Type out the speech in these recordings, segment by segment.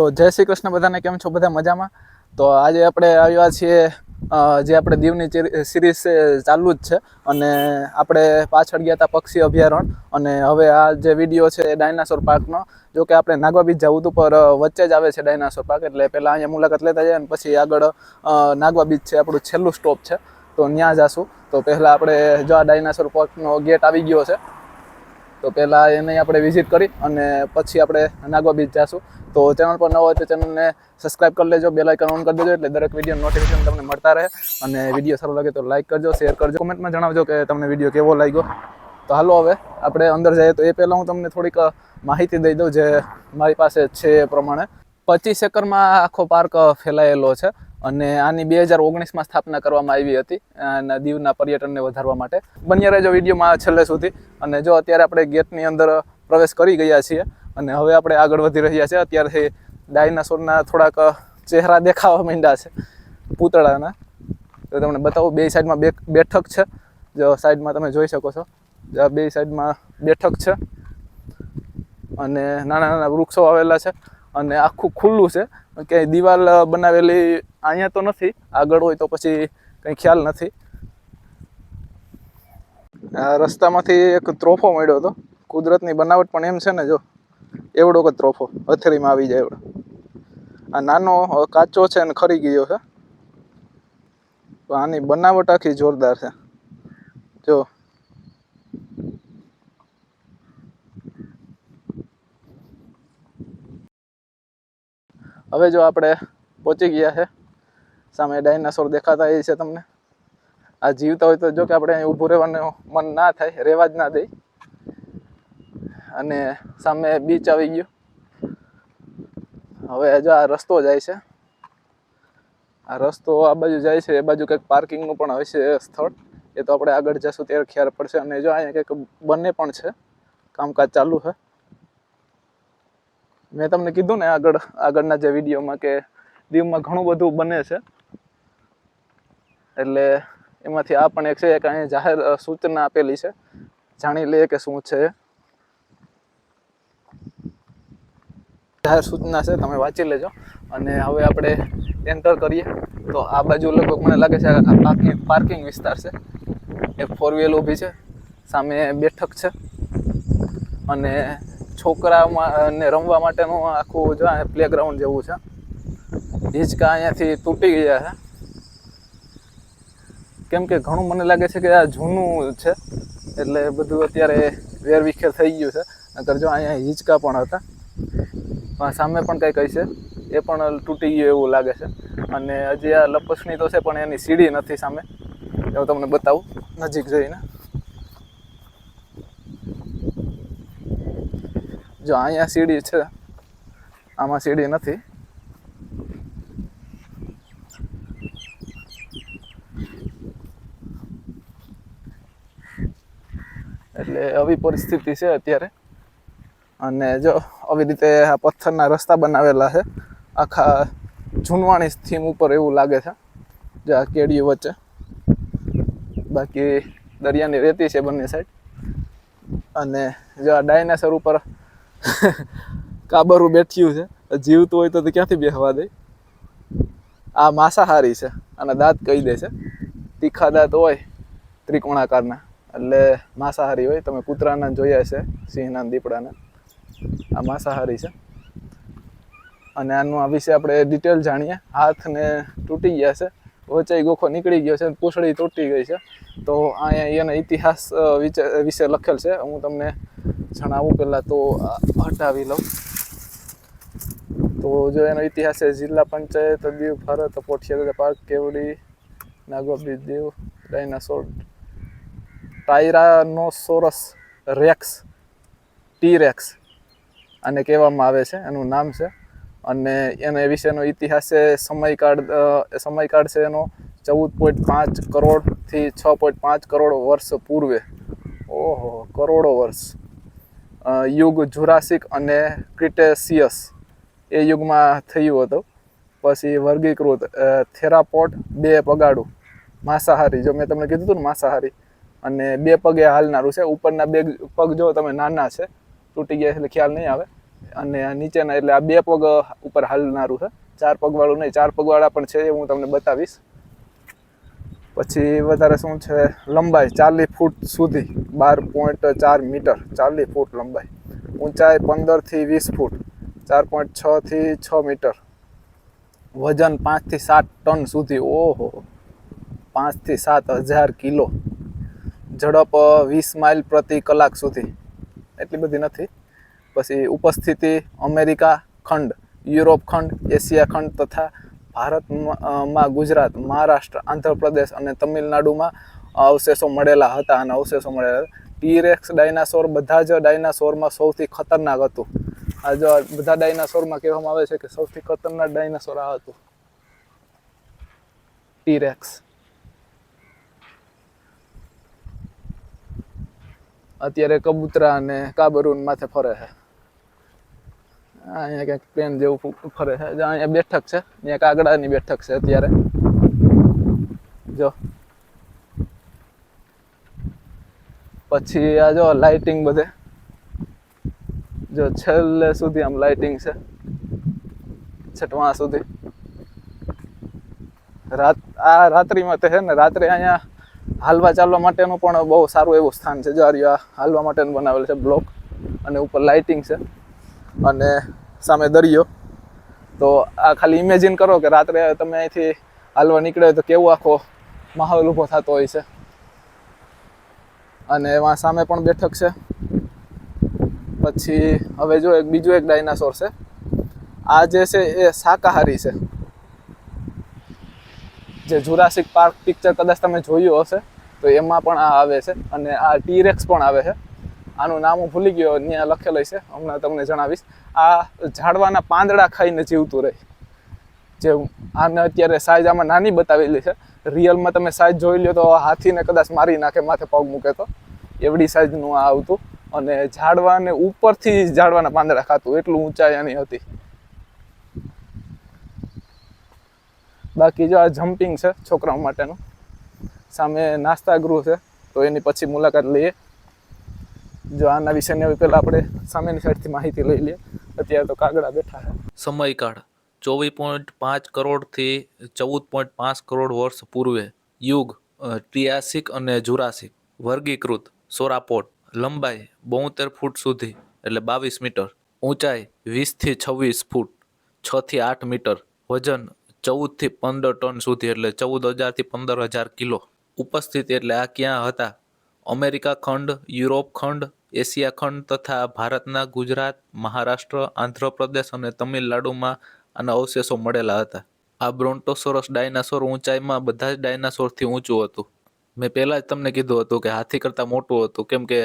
તો જય શ્રી કૃષ્ણ બધાને, કેમ છો બધા મજામાં? તો આજે આપણે આવ્યા છીએ જે આપણે દીવની સિરીઝ ચાલુ જ છે અને આપણે પાછળ ગયા હતા પક્ષી અભયારણ્ય અને હવે આ જે વિડીયો છે એ ડાયનાસોર પાર્કનો. જો કે આપણે નાગવા બીચ જવું હતું પર વચ્ચે જ આવે છે ડાયનાસોર પાર્ક, એટલે પહેલાં અહીંયા મુલાકાત લેતા જઈએ અને પછી આગળ નાગવા બીચ છે આપણું છેલ્લું સ્ટોપ છે, તો ત્યાં જઈશું. તો પહેલાં આપણે જો આ ડાયનાસોર પાર્કનો ગેટ આવી ગયો છે, તો પહેલાં એને આપણે વિઝિટ કરી અને પછી આપણે નાગવા બીચ જઈશું. તો ચેનલ પર ન હોય તો ચેનલને સબસ્ક્રાઈબ કરી લેજો, બેલ આઇકન ઓન કરી દેજો એટલે દરેક વિડીયો નોટિફિકેશન તમને મળતા રહે. અને વિડીયો સારો લાગે તો લાઇક કરજો, શેર કરજો, કોમેન્ટમાં જણાવજો કે તમને વિડીયો કેવો લાગ્યો. તો હાલો હવે આપણે અંદર જઈએ. તો એ પહેલાં હું તમને થોડીક માહિતી દઈ દઉં જે મારી પાસે છે એ પ્રમાણે. 25 એકરમાં આખો પાર્ક ફેલાયેલો છે અને આની 2019માં સ્થાપના કરવામાં આવી હતી અને દીવના પર્યટનને વધારવા માટે. બન્યા રહેજો વિડીયોમાં છેલ્લે સુધી. અને જો અત્યારે આપણે ગેટની અંદર પ્રવેશ કરી ગયા છીએ અને હવે આપણે આગળ વધી રહ્યા છીએ. અત્યારથી ડાયનાસોરના થોડાક ચહેરા દેખાવા માંડ્યા છે, પૂતળાના. તો તમને બતાવું, બે સાઈડમાં બેઠક છે. જો સાઈડમાં તમે જોઈ શકો છો, બે સાઈડમાં બેઠક છે અને નાના નાના વૃક્ષો આવેલા છે અને આખું ખુલ્લું છે. ક્યાંય દિવાલ બનાવેલી અહીંયા તો નથી, આગળ હોય તો પછી કંઈ ખ્યાલ નથી. આ રસ્તામાંથી એક ત્રોફો મળ્યો હતો, કુદરતની બનાવટ પણ એમ છે ને, જો એવડો કે ત્રોફો હથેળીમાં આવી જાય એવડો. આ નાનો કાચો છે અને ખરી ગયો છે, તો આની બનાવટ આખી જોરદાર છે. જો હવે જો આપણે પહોંચી ગયા છે, સામે ડાયનાસોર દેખાતા એ છે તમને. આ જીવતા હોય તો જો કે આપણે અહીં ઊભું રહેવાનું મન ના થાય, રહેવા જ ના દે. અને સામે બીચ આવી ગયો. હવે જો આ રસ્તો જાય છે, આ રસ્તો આ બાજુ જાય છે, એ બાજુ કંઈક પાર્કિંગનું પણ હશે સ્થળ, એ તો આપણે આગળ જશું ત્યારે ખ્યાલ પડશે. અને જો અહીંયા કંઈક બને પણ છે, કામકાજ ચાલુ છે. મેં તમને કીધું ને આગળના જે વિડીયોમાં કે દીવમાં ઘણું બધું બને છે, એટલે એમાંથી આ પણ એક છે કે અહીંયા જાહેર સૂચના આપેલી છે, જાણી લઈએ કે શું છે. જાહેર સૂચના છે, તમે વાંચી લેજો. અને હવે આપણે એન્ટર કરીએ. તો આ બાજુ લગભગ મને લાગે છે આખી પાર્કિંગ વિસ્તાર છે. એક 4 વ્હીલ ઊભી છે, સામે બેઠક છે અને છોકરાઓને રમવા માટેનું આખું જો પ્લેગ્રાઉન્ડ જેવું છે. હિંચકા અહીંયાથી તૂટી ગયા છે, કેમ કે ઘણું મને લાગે છે કે આ જૂનું છે, એટલે બધું અત્યારે વેરવિખેર થઈ ગયું છે. નકર જો અહીંયા હિંચકા પણ હતા, સામે પણ કંઈક હશે, એ પણ તૂટી ગયું એવું લાગે છે. અને હજી આ લપસણી તો છે પણ એની સીડી નથી સામે, એવું તમને બતાવું નજીક જઈને. જો અહીંયા સીડી છે, આમાં સીડી નથી. એટલે આવી પરિસ્થિતિ છે અત્યારે. અને જો આવી રીતે આ પથ્થરના રસ્તા બનાવેલા છે, આખા જૂનવાણી થીમ ઉપર એવું લાગે છે, જે આ કેડીઓ વચ્ચે. બાકી દરિયાની રેતી છે બંને સાઈડ. અને જો આ ડાયનાસોર ઉપર કાબરું બેઠ્યું છે, જીવતું હોય તો ક્યાંથી બેસવા દે. આ માંસાહારી છે, આના દાંત કહી દે છે, તીખા દાંત હોય ત્રિકોણાકારના, એટલે માંસાહારી હોય. તમે કૂતરાના જોયા છે, સિંહના, દીપડાના. આ માંસાહારી છે. અને આનું આ વિશે આપણે ડિટેલ જાણીએ. હાથને તૂટી ગયા છે, વચ્ચે ગોખો નીકળી ગયો છે, પૂંછડી તૂટી ગઈ છે. તો અહીંયા એના ઇતિહાસ વિશે લખેલ છે, હું તમને જણાવું. પહેલાં તો હટાવી લઉં. તો જો એનો ઇતિહાસ છે, જિલ્લા panchayat Diu, Bharat, Pothiya park, Kevdi, Nagoa beach Diu, dinosaur, tyrannosaurus rex, T rex આને કહેવામાં આવે છે, એનું નામ છે. અને એના વિશેનો ઇતિહાસ છે, સમયકાળ છે એનો 14.5 કરોડથી 6.5 કરોડ વર્ષ પૂર્વે. ઓહો, કરોડો વર્ષ. યુગ જુરાસિક અને ક્રિટેશિયસ એ યુગમાં થયું હતું. પછી વર્ગીકૃત થેરાપોડ, 2 પગાડું, માંસાહારી. જો મેં તમને કીધું હતું ને માંસાહારી, અને 2 પગે હાલનારું છે. ઉપરના 2 પગ જો તમે નાના છે, તૂટી ગયા એટલે ખ્યાલ નહીં આવે. અને આ નીચેના એટલે આ 2 પગ ઉપર હાલનારું છે, 4 પગવાળું નહીં. 4 પગવાળા પણ છે, એ હું તમને બતાવીશ. પછી વધારે શું છે, લંબાઈ 40 ફૂટ સુધી, 12.4 મીટર, 40 ફૂટ લંબાઈ. ઊંચાઈ 15 થી 20 ફૂટ, 4.6 થી 6 મીટર. વજન 5 થી 7 ટન સુધી. ઓહો, 5 થી 7,000 કિલો. ઝડપ 20 માઇલ પ્રતિ કલાક સુધી, એટલી બધી નથી. પછી ઉપસ્થિતિ અમેરિકા ખંડ, યુરોપ ખંડ, એશિયા ખંડ તથા ભારતમાં ગુજરાત, મહારાષ્ટ્ર, આંધ્રપ્રદેશ અને તમિલનાડુમાં અવશેષો મળેલા હતા. અને અવશેષો મળેલા ટીરેક્સ ડાયનાસોર બધા જ ડાયનાસોરમાં સૌથી ખતરનાક હતું. આ જો બધા ડાયનાસોરમાં કહેવામાં આવે છે કે સૌથી ખતરનાક ડાયનાસોર આ હતું, ટીરેક્સ. અત્યારે કબૂતરા અને કાબરૂન માથે ફરે છે. અહીંયા ક્યાંક પ્લેન જેવું ફરે છે. અહીંયા બેઠક છે, અહીંયા કાગડાની બેઠક છે અત્યારે. જો પછી આ જો લાઇટિંગ બધે, જો છેલ્લે સુધી આમ લાઇટિંગ છે, છઠવા સુધી. રાત્રિમાં તે છે ને, રાત્રે અહીંયા હાલવા ચાલવા માટેનું પણ બહુ સારું એવું સ્થાન છે. જો આ હાલવા માટેનું બનાવેલ છે બ્લોક, અને ઉપર લાઇટિંગ છે, અને સામે દરિયો. તો આ ખાલી ઇમેજિન કરો કે રાત્રે તમે અહીંથી હાલવા નીકળે તો કેવો આખો માહોલ ઊભો થતો હોય છે. અને એમાં સામે પણ બેઠક છે. પછી હવે જો બીજું એક ડાયનાસોર છે. આ જે છે એ શાકાહારી છે. જે જુરાસિક પાર્ક પિક્ચર કદાચ તમે જોયું હશે તો એમાં પણ આ આવે છે. અને આ ટીરેક્સ પણ આવે છે. આનું નામ હું ભૂલી ગયો, ત્યાં લખેલું છે, હમણાં તમને જણાવીશ. આ ઝાડવાના પાંદડા ખાઈને જીવતું રહે. જે આને અત્યારે સાઈઝ આમાં નાની બતાવેલી છે, રિયલમાં તમે સાઈઝ જોઈ લો તો હાથીને કદાચ મારી નાખે માથે પગ મૂકે તો, એવડી સાઈઝનું આ આવતું. અને ઝાડવાને ઉપરથી ઝાડવાના પાંદડા ખાતું, એટલું ઊંચાઈ આની હતી. બાકી જો આ જમ્પિંગ છે છોકરાઓ માટેનું. સામે નાસ્તા ગૃહ છે, તો એની પછી મુલાકાત લઈએ. જો આના વિશેની હવે પહેલાં આપણે સામેની સાઈડથી માહિતી લઈ લઈએ. અત્યારે તો કાગડા બેઠા છે. સમયકાળ 24.5 કરોડથી 14.5 કરોડ વર્ષ પૂર્વે. યુગ ટ્રિયાસિક અને જુરાસિક. વર્ગીકૃત સોરાપોડ. લંબાઈ 72 ફૂટ સુધી એટલે 22 મીટર. ઊંચાઈ 20 થી 26 ફૂટ 6 થી 8 મીટર. વજન 14 થી 15 ટન સુધી એટલે 14,000 થી 15,000 કિલો. ઉપસ્થિતિ એટલે આ ક્યાં હતા? અમેરિકા ખંડ, યુરોપ ખંડ, એશિયા ખંડ તથા ભારતના ગુજરાત, મહારાષ્ટ્ર, આંધ્રપ્રદેશ અને તમિલનાડુમાં આના અવશેષો મળેલા હતા. આ બ્રોન્ટોસોરસ ડાયનાસોર ઊંચાઈમાં બધા જ ડાયનાસોરથી ઊંચું હતું. મેં પહેલાં જ તમને કીધું હતું કે હાથી કરતાં મોટું હતું, કેમ કે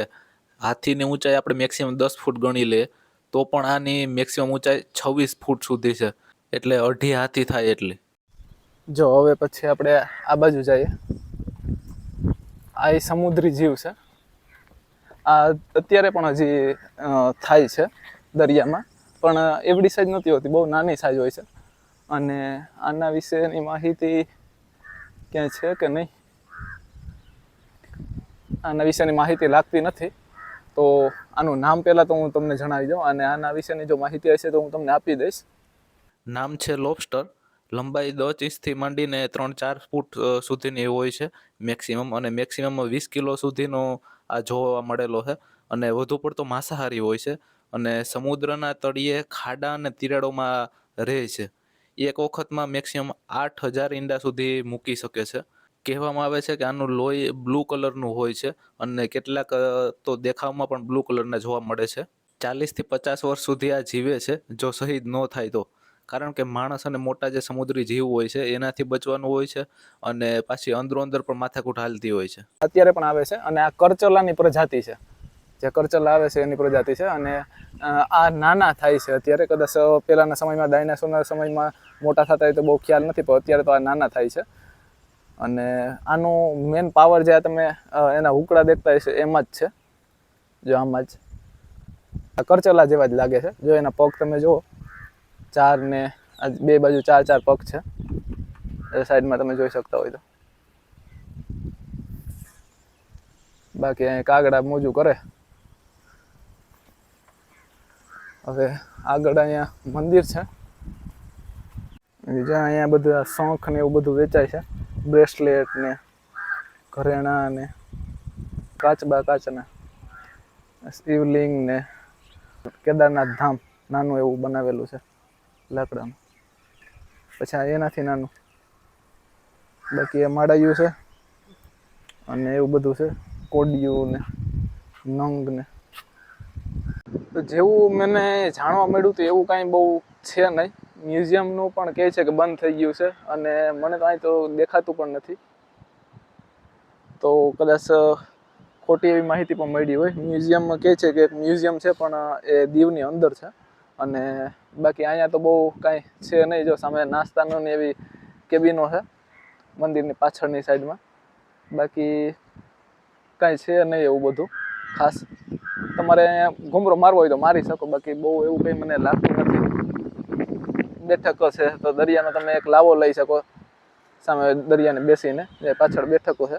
હાથીની ઊંચાઈ આપણે મેક્સિમમ 10 ફૂટ ગણી લઈએ તો પણ આની મેક્સિમમ ઊંચાઈ 26 ફૂટ સુધી છે, એટલે અઢી હાથી થાય એટલી. જો હવે પછી આપણે આ બાજુ જઈએ. આ એ સમુદ્રી જીવ છે. આ અત્યારે પણ હજી થાય છે દરિયામાં, પણ એવડી સાઈઝ નથી હોતી, બહુ નાની સાઈઝ હોય છે. અને આના વિશેની માહિતી ક્યાંય છે કે નહીં, આના વિશેની માહિતી લાગતી નથી. તો આનું નામ પહેલાં તો હું તમને જણાવી દઉં, અને આના વિશેની જો માહિતી હશે તો હું તમને આપી દઈશ. નામ છે લોબસ્ટર. લંબાઈ 10 ઇંચથી માંડીને 3-4 ફૂટ સુધીની હોય છે મેક્સિમમ, અને મેક્સિમમ 20 કિલો સુધીનો આ જોવા મળેલો છે. અને વધુ પડતો માંસાહારી હોય છે, અને સમુદ્રના તળિયે ખાડા અને તિરાડોમાં રહે છે. એક વખતમાં મેક્સિમમ 8,000 ઈંડા સુધી મૂકી શકે છે. કહેવામાં આવે છે કે આનું લોહી બ્લુ કલરનું હોય છે, અને કેટલાક તો દેખાવમાં પણ બ્લુ કલરના જોવા મળે છે. 40 થી 50 વર્ષ સુધી આ જીવે છે જો શહીદ ન થાય તો. કારણ કે માણસ અને મોટા જે સમુદ્રી જીવ હોય છે એનાથી બચવાનું હોય છે, અને પાછી અંદરો અંદર પણ માથાકૂટ હાલતી હોય છે. અત્યારે પણ આવે છે, અને આ કરચલાની પ્રજાતિ છે. જે કરચલા આવે છે એની પ્રજાતિ છે. અને આ નાના થાય છે અત્યારે. કદાચ પહેલાંના સમયમાં, ડાયનાસોરના સમયમાં મોટા થતા હોય તો બહુ ખ્યાલ નથી, પણ અત્યારે તો આ નાના થાય છે. અને આનું મેન પાવર જે તમે એના હુકડા દેખતા હશે એમાં જ છે. જો આમાં જ આ કરચલા જેવા જ લાગે છે. જો એના પગ તમે જુઓ, 4 ને બે બાજુ 4 પગ છે. એ સાઈડમાં તમે જોઈ શકતા હોય તો. બાકી અહીં કાગડા મોજું કરે. હવે આગળ અહીંયા મંદિર છે. જ્યાં અહીંયા બધા શંખ ને એવું બધું વેચાય છે, બ્રેસલેટ ને ઘરેણા ને કાચના શિવલિંગ ને કેદારનાથ ધામ નાનું એવું બનાવેલું છે લાકડાનું. પછી એનાથી નાનું બાકી એ માળાયું છે અને એવું બધું છે, કોડિયું ને નંગ ને. તો જેવું મને જાણવા મળ્યું તો એવું કાંઈ બહુ છે નહીં. મ્યુઝિયમનું પણ કહે છે કે બંધ થઈ ગયું છે અને મને તો અહીં તો દેખાતું પણ નથી. તો કદાચ ખોટી એવી માહિતી પણ મળી હોય. મ્યુઝિયમમાં કહે છે કે એક મ્યુઝિયમ છે પણ એ દીવની અંદર છે અને બાકી અહીંયા તો બહુ કાંઈ છે નહીં. જો સામે નાસ્તાનો ને એવી કેબિનો છે મંદિરની પાછળની સાઈડમાં. બાકી કાંઈ છે નહીં એવું બધું ખાસ. તમારે અહીંયા ઘૂમરો મારવો હોય તો મારી શકો, બાકી બહુ એવું કંઈ મને લાગતું નથી. બેઠકો છે તો દરિયાનો તમે એક લાવો લઈ શકો સામે દરિયાને બેસીને, જે પાછળ બેઠકો છે.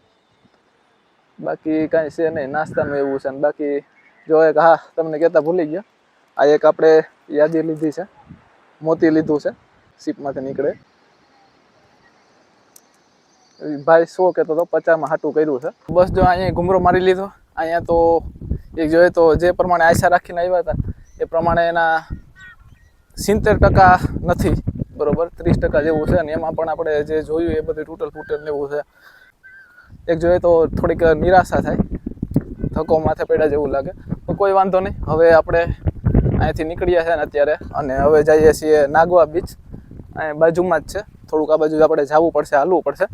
બાકી કાંઈ છે નહીં, નાસ્તાનું એવું છે. ને બાકી જો એક હા તમને કહેતા ભૂલી ગયા, આ એક આપણે યાદી લીધી છે, મોતી લીધું છે શીપમાંથી નીકળે. ભાઈ 100 કહેતો હતો, 50માં હાટું કર્યું છે. બસ જો અહીંયા ઘૂમરો મારી લીધો. અહીંયા તો એક જોઈએ તો જે પ્રમાણે આશા રાખીને આવ્યા હતા એ પ્રમાણે એના 70% નથી બરોબર, 30% જેવું છે. અને એમાં પણ આપણે જે જોયું એ બધું તૂટલ ફૂટેલ ને એવું છે. એક જોઈએ તો થોડીક નિરાશા થાય, ધક્કો માથે પડ્યા જેવું લાગે. તો કોઈ વાંધો નહીં, હવે આપણે અહીંયાથી નીકળ્યા છે ને અત્યારે, અને હવે જઈએ છીએ નાગવા બીચ. અહીંયા બાજુમાં જ છે, થોડુંક આ બાજુ આપણે જવું પડશે, હાલવું પડશે.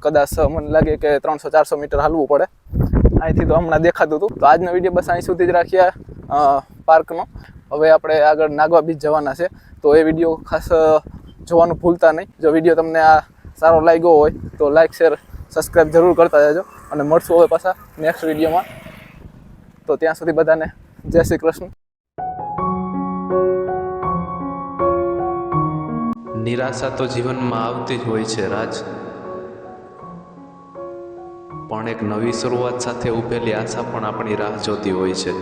કદાચ મને લાગે કે 300-400 મીટર હાલવું પડે. અહીંથી તો હમણાં દેખાતું હતું. તો આજનો વિડીયો બસ અહીં સુધી જ રાખ્યા પાર્કનો. હવે આપણે આગળ નાગવા બીચ જવાના છે, તો એ વિડીયો ખાસ જોવાનું ભૂલતા નહીં. જો વિડીયો તમને આ સારો લાગ્યો હોય તો લાઇક, શેર, સબસ્ક્રાઈબ જરૂર કરતા જજો. અને મળશું હવે પાછા નેક્સ્ટ વિડીયોમાં. તો ત્યાં સુધી બધાને જય શ્રી કૃષ્ણ. નિરાશા તો જીવનમાં આવતી જ હોય છે રાજ, પણ એક નવી શરૂઆત સાથે ઊભેલી આશા પણ આપણી રાહ જોતી હોય છે.